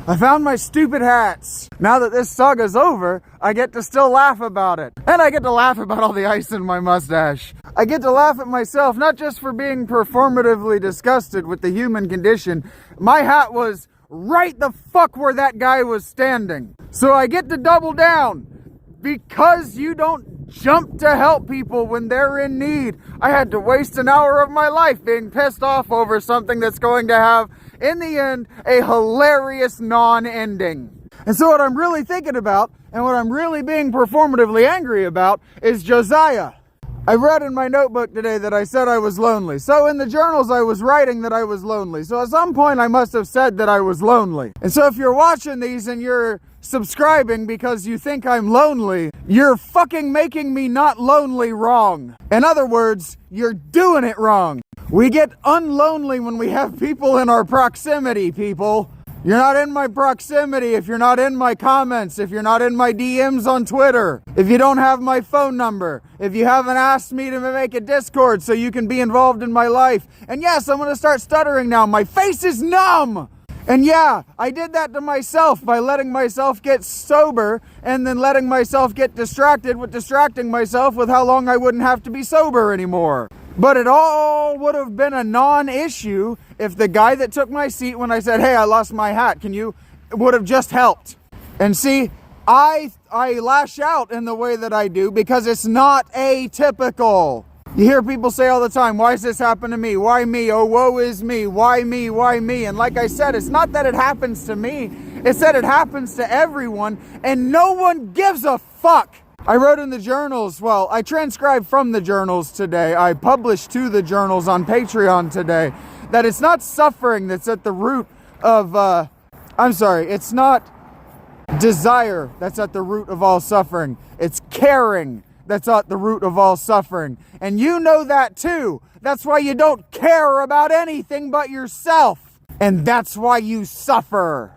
I found my stupid hats. Now that this saga's over, I get to still laugh about it. And I get to laugh about all the ice in my mustache. I get to laugh at myself, not just for being performatively disgusted with the human condition. My hat was right the fuck where that guy was standing. So I get to double down. Because you don't jump to help people when they're in need. I had to waste an hour of my life being pissed off over something that's going to have, in the end, a hilarious non-ending. And so what I'm really thinking about, and what I'm really being performatively angry about, is Josiah. I read in my notebook today that I said I was lonely. So in the journals I was writing that I was lonely. So at some point I must have said that I was lonely. And so if you're watching these and you're subscribing because you think I'm lonely, you're fucking making me not lonely wrong. In other words, you're doing it wrong. We get unlonely when we have people in our proximity, people. You're not in my proximity if you're not in my comments, if you're not in my DMs on Twitter, if you don't have my phone number, if you haven't asked me to make a Discord so you can be involved in my life. And yes, I'm going to start stuttering now. My face is numb. And yeah, I did that to myself by letting myself get sober and then letting myself get distracted with distracting myself with how long I wouldn't have to be sober anymore. But it all would have been a non-issue if the guy that took my seat when I said, hey, I lost my hat, would have just helped. And see, I lash out in the way that I do because it's not atypical. You hear people say all the time, why does this happen to me? Why me? Oh, woe is me. Why me? Why me? And like I said, it's not that it happens to me. It's that it happens to everyone and no one gives a fuck. I wrote in the journals, well, I transcribed from the journals today. I published to the journals on Patreon today that it's not suffering that's at the root of, it's not desire that's at the root of all suffering. It's caring that's at the root of all suffering. And you know that too. That's why you don't care about anything but yourself. And that's why you suffer.